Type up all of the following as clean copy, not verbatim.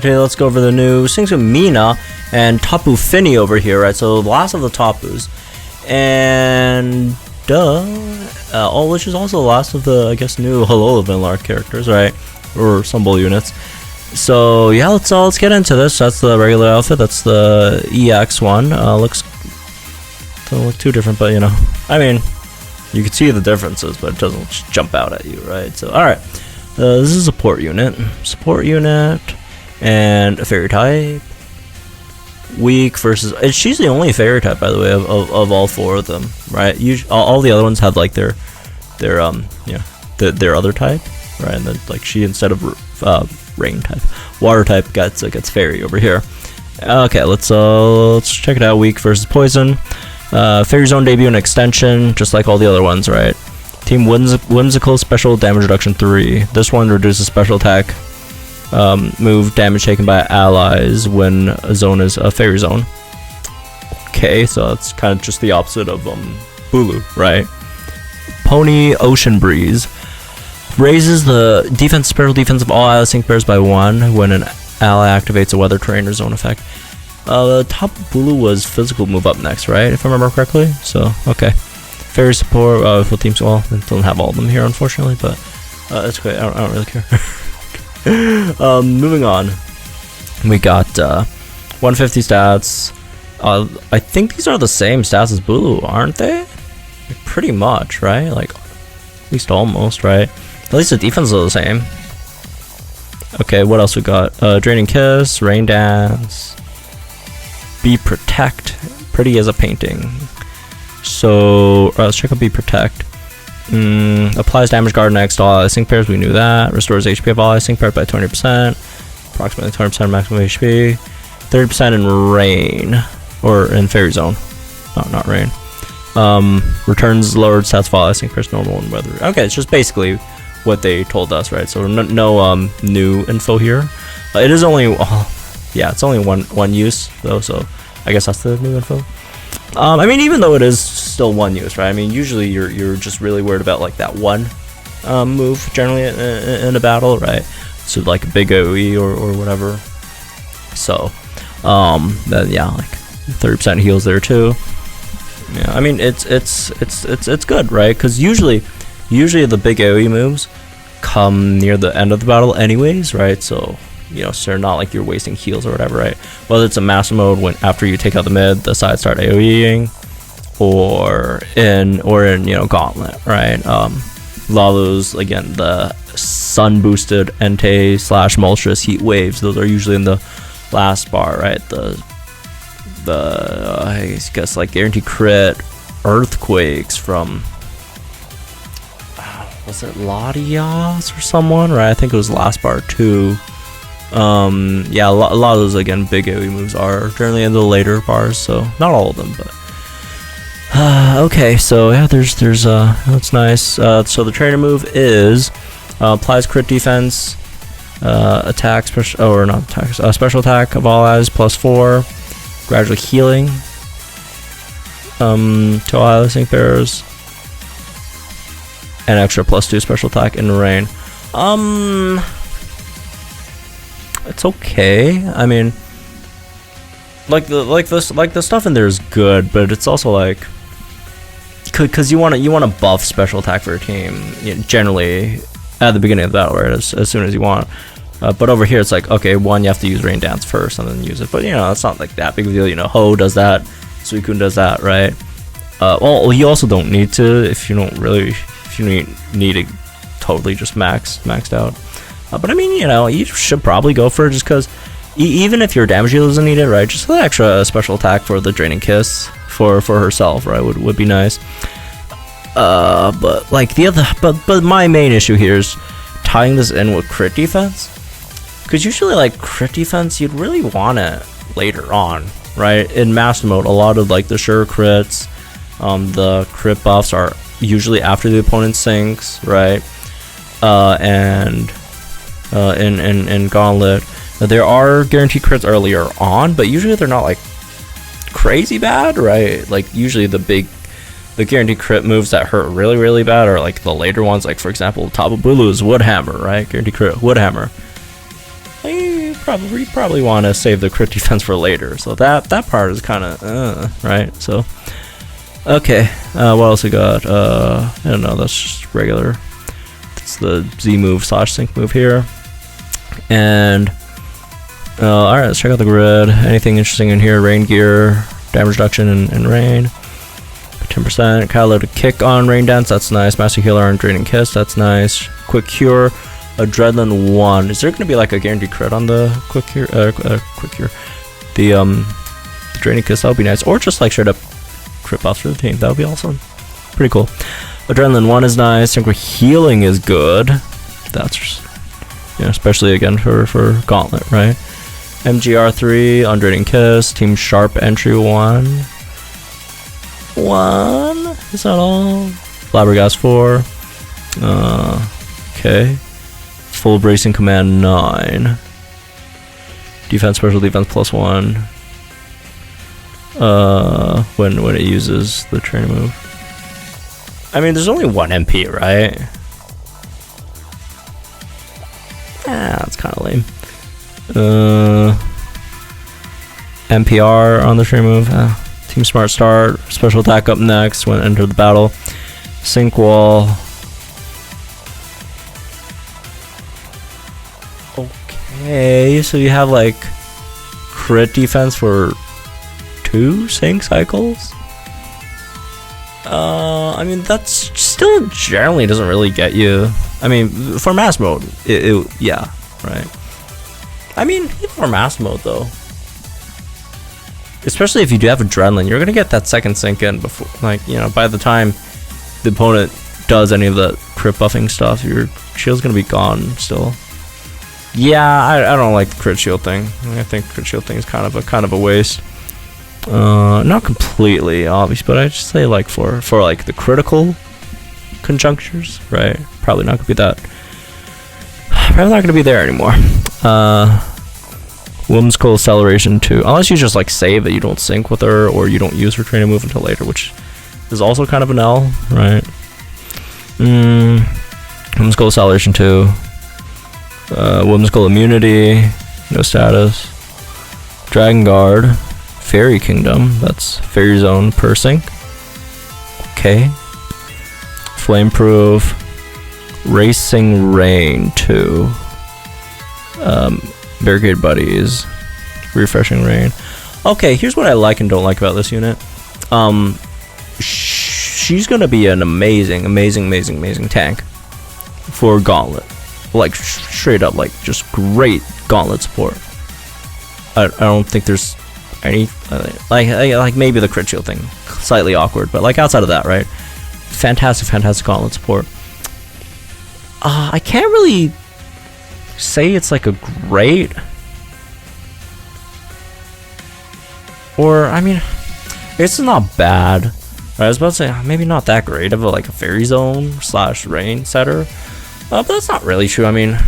Today, let's go over the new things with Mina and Tapu Fini over here, right? So, the last of the Tapus. And, which is also the last of the, I guess, new Hello Vanilla characters, right? Or symbol units. So, yeah, let's get into this. That's the regular outfit. That's the EX one. Doesn't look too different, but, you know. I mean, you can see the differences, but it doesn't just jump out at you, right? So, alright. This is a support unit. And a fairy type. Weak versus. She's the only fairy type, by the way, of all four of them, right? All the other ones have like their other type, right? And then like she, instead of rain type, water type gets fairy over here. Okay, let's check it out. Weak versus poison. Fairy zone debut and extension, just like all the other ones, right? Team whimsical special damage reduction 3. This one reduces special attack move damage taken by allies when a zone is a fairy zone. Okay, so that's kind of just the opposite of Bulu, right? Pony Ocean Breeze raises the special defense of all ally sync pairs by 1 when an ally activates a weather, terrain, or zone effect. The top Bulu was physical move up next, right? If I remember correctly. So okay, fairy support full teams. Well, I don't have all of them here, unfortunately, but it's okay. I don't really care. Moving on, we got 150 stats. I think these are the same stats as Bulu, aren't they? Pretty much, right? Like, at least almost, right? At least the defense is the same. Okay, what else we got? Draining Kiss, Rain Dance, Be Protect, pretty as a painting. So let's check out Be Protect. Applies damage guard next to all ally sync pairs, we knew that. Restores HP of all ally sync pairs by 20%. Approximately 20% maximum HP. 30% in rain. Or in fairy zone. Not rain. Returns lowered stats of all ally sync pairs, normal and weather. Okay, it's just basically what they told us, right? So no new info here. It is only yeah, it's only one use though, so I guess that's the new info. I mean, even though it is still one use, right? I mean, usually you're just really worried about like that one move generally in a battle, right? So like a big AoE or whatever. So then yeah, like 30% heals there too. Yeah, I mean it's good, right? Because usually the big AoE moves come near the end of the battle anyways, right? So you know, so they're not like you're wasting heals or whatever, right? Whether it's a master mode when after you take out the mid, the sides start AoEing, or in you know, Gauntlet, right? A lot of those, again, the sun boosted Entei / Moltres heat waves, those are usually in the last bar, right? The I guess like guaranteed crit earthquakes from was it Latias or someone, right? I think it was last bar 2. Yeah, a lot of those, again, big AoE moves are generally in the later bars, so not all of them, but okay, so yeah, there's that's nice. So the trainer move is applies crit defense, attack special, or not attack, special attack of all allies +4, gradually healing to all ally sync pairs, and extra +2 special attack in rain. It's okay. I mean, like the stuff in there is good, but it's also like, because you want to buff special attack for your team, you know, generally at the beginning of the battle, right? As soon as you want. But over here, it's like, okay, one, you have to use Rain Dance first and then use it. But you know, it's not like that big of a deal. You know, Ho does that, Suicune does that, right? Well, you also don't need to if you need it totally just maxed out. But I mean, you know, you should probably go for it just because even if your damage deal doesn't need it, right? Just an extra special attack for the Draining Kiss for herself, right? Would be nice. But like but my main issue here is tying this in with crit defense, because usually like crit defense you'd really want it later on, right? In master mode, a lot of like the sure crits, the crit buffs are usually after the opponent sinks, right? And in Gauntlet, there are guaranteed crits earlier on, but usually they're not like crazy bad, right? Like usually the guaranteed crit moves that hurt really, really bad are like the later ones, like for example, Tapu Bulu's Woodhammer, right? Guaranteed crit Woodhammer. You probably want to save the crit defense for later. So that part is kind of right. So okay, what else we got? I don't know. That's just regular. It's the Z move / sync move here. And all right, let's check out the grid. Anything interesting in here? Rain gear, damage reduction in rain, 10%. Catalytic kick on rain dance. That's nice. Master healer on draining kiss. That's nice. Quick cure. Adrenaline 1. Is there going to be like a guaranteed crit on the quick cure? Quick cure. The draining kiss. That would be nice. Or just like straight up crit buffs for the team. That would be awesome. Pretty cool. Adrenaline 1 is nice. Synchro healing is good. That's just, you know, especially again for Gauntlet, right? MGR 3 on draining kiss. Team sharp entry 1. Is that all? Flabbergast 4. Okay. Full bracing command 9. Defense special defense +1. When it uses the training move. I mean, there's only 1 MP, right? That's kind of lame. NPR on the training move. Team smart start. Special attack up next when enter the battle. Sync wall. Okay, so you have like crit defense for 2 sync cycles. I mean, that's still generally doesn't really get you. I mean, for mass mode, yeah, right. I mean, even for mass mode though, especially if you do have adrenaline, you're gonna get that second sync in before, like, you know, by the time the opponent does any of the crit buffing stuff, your shield's gonna be gone still. Yeah, I don't like the crit shield thing. I think crit shield thing is kind of a waste. Not completely obvious, but I just say like for like the critical conjunctures, right? Probably not gonna be that. Probably not gonna be there anymore. Whimsical acceleration 2, unless you just like save that you don't sync with her or you don't use her training move until later, which is also kind of an L, right? Whimsical acceleration 2. Whimsical immunity, no status. Dragon Guard, Fairy Kingdom, that's Fairy Zone per sync. Okay. Flameproof, Racing Rain 2. Barricade Buddies, Refreshing Rain. Okay, here's what I like and don't like about this unit. She's gonna be an amazing tank for Gauntlet. Like straight up, like just great Gauntlet support. I don't think there's any like maybe the crit shield thing slightly awkward, but like outside of that, right? Fantastic Gauntlet support. I can't really say it's like a great, or I mean, it's not bad. I was about to say maybe not that great of a like a Fairy Zone / rain setter. But that's not really true. I mean,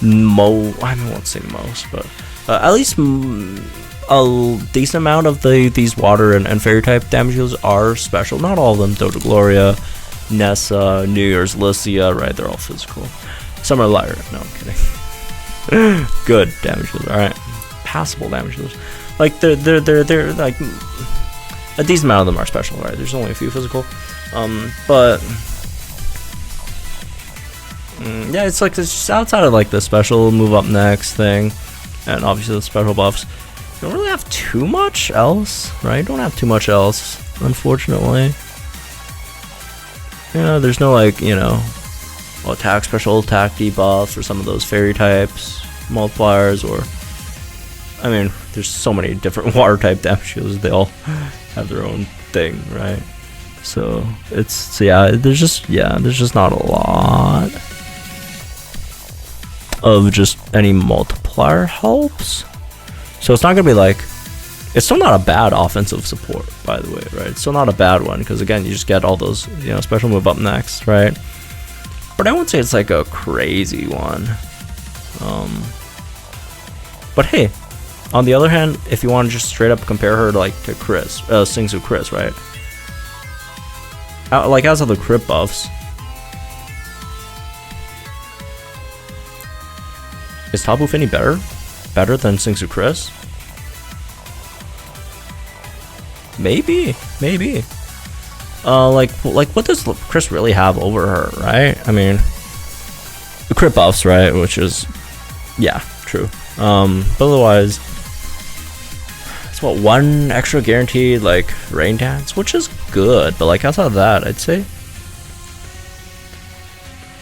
I won't say most, but at least a decent amount of these water and fairy type damage deals are special. Not all of them. Dota Gloria, Nessa, New Year's, Lycia, right? They're all physical. Some are lighter. No, I'm kidding. Good damage deals. All right, passable damage deals. Like they're like a decent amount of them are special, right? There's only a few physical, but. Yeah, it's like it's outside of like the special move up next thing, and obviously the special buffs. You don't really have too much else, right? You don't have too much else, unfortunately. You know, there's no like, you know, special attack debuffs for some of those fairy types, multipliers, or I mean, there's so many different water type damage shields. They all have their own thing, right? So there's just not a lot of just any multiplier helps. So it's not gonna be like, it's still not a bad offensive support, by the way, right? It's still not a bad one, because again, you just get all those, you know, special move up next, right? But I wouldn't say it's like a crazy one. But hey, on the other hand, if you want to just straight up compare her to like to Kris, Singsu Kris, right? Like as of the crit buffs, is Tapu Fini better? better than Singsu Kris? Maybe. Like what does Kris really have over her, right? I mean, the crit buffs, right? Which is, yeah, true. But otherwise, it's what, 1 extra guaranteed like rain dance, which is good. But like outside of that, I'd say,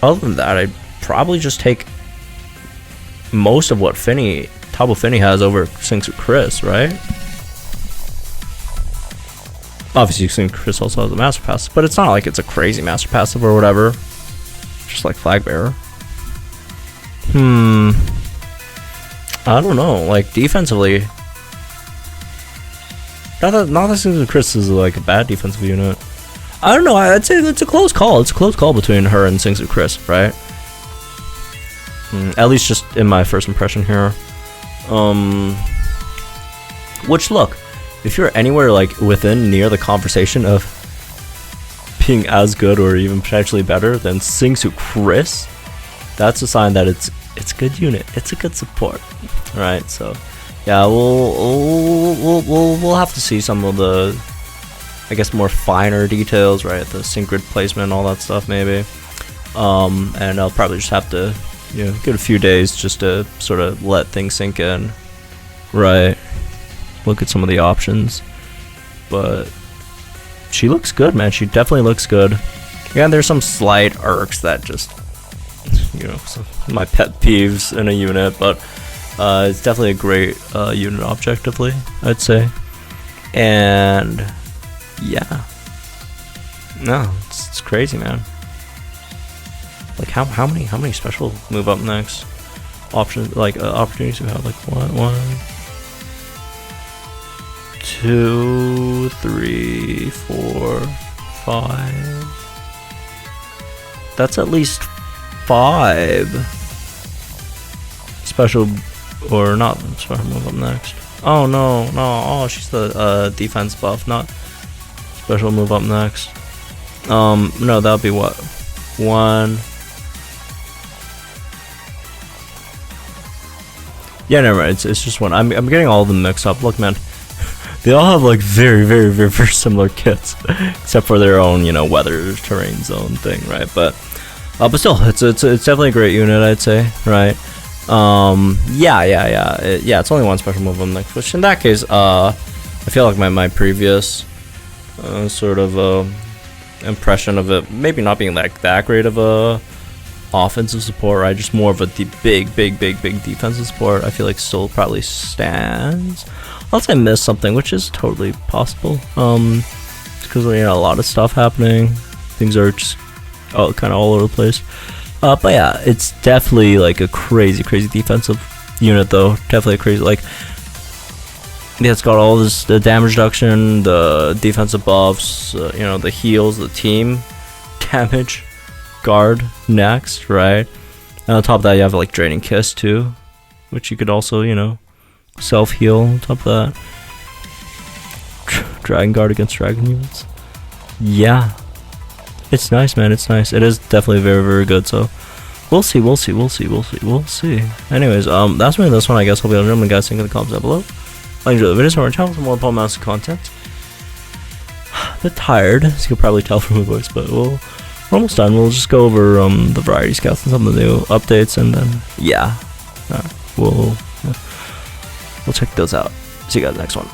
other than that, I'd probably just take most of what Tapu Fini has over Singsu Kris, right? Obviously, Singsu Kris also has a master pass, but it's not like it's a crazy master passive or whatever. Just like flag bearer. I don't know. Like defensively, not that Singsu Kris is like a bad defensive unit. I don't know. I'd say it's a close call. It's a close call between her and Singsu Kris, right? At least just in my first impression here. Which, look, if you're anywhere like near the conversation of being as good or even potentially better than Singsu Kris, that's a sign that it's a good unit. It's a good support. All right, so yeah, we'll have to see some of the, I guess, more finer details, right? The sync grid placement, all that stuff, maybe. And I'll probably just have to, give it a few days just to sort of let things sink in, right? Look at some of the options, but she looks good, man. She definitely looks good. Yeah, there's some slight irks that just, some my pet peeves in a unit, but it's definitely a great unit objectively, I'd say. And yeah, no, it's crazy, man. Like how many special move up next options, like opportunities we have? Like 1, 2, 3, 4, 5. That's at least 5 special, or not special move up next. Oh no, oh, she's the defense buff, not special move up next. No, that would be what, 1. Yeah, never mind. It's just 1. I'm getting all of them mixed up. Look, man, they all have like very, very, very, very similar kits, except for their own, weather terrain zone thing, right? But still, it's definitely a great unit, I'd say, right? Yeah. It's only 1 special move on next, which in that case, I feel like my previous sort of impression of it maybe not being like that great of a offensive support, right? Just more of a big defensive support. I feel like still probably stands. Unless I missed something, which is totally possible. Because a lot of stuff happening. Things are just kind of all over the place. But yeah, it's definitely like a crazy defensive unit, though. Definitely a crazy, like, yeah, it's got all this, the damage reduction, the defensive buffs, the heals, the team damage, guard next, right? And on top of that, you have like Draining Kiss too, which you could also, self heal on top of that. Dragon Guard against dragon units. Yeah, it's nice, man. It's nice. It is definitely very, very good. So we'll see. Anyways, that's me. This one, I guess. Hope you enjoyed. Gentlemen, guys, think in the comments down below. Like, enjoy the videos on our channel for more Paul Mouse content. A bit tired, as you can probably tell from my voice, but we're almost done. We'll just go over the variety scouts and some of the new updates, and then we'll check those out. See you guys next one.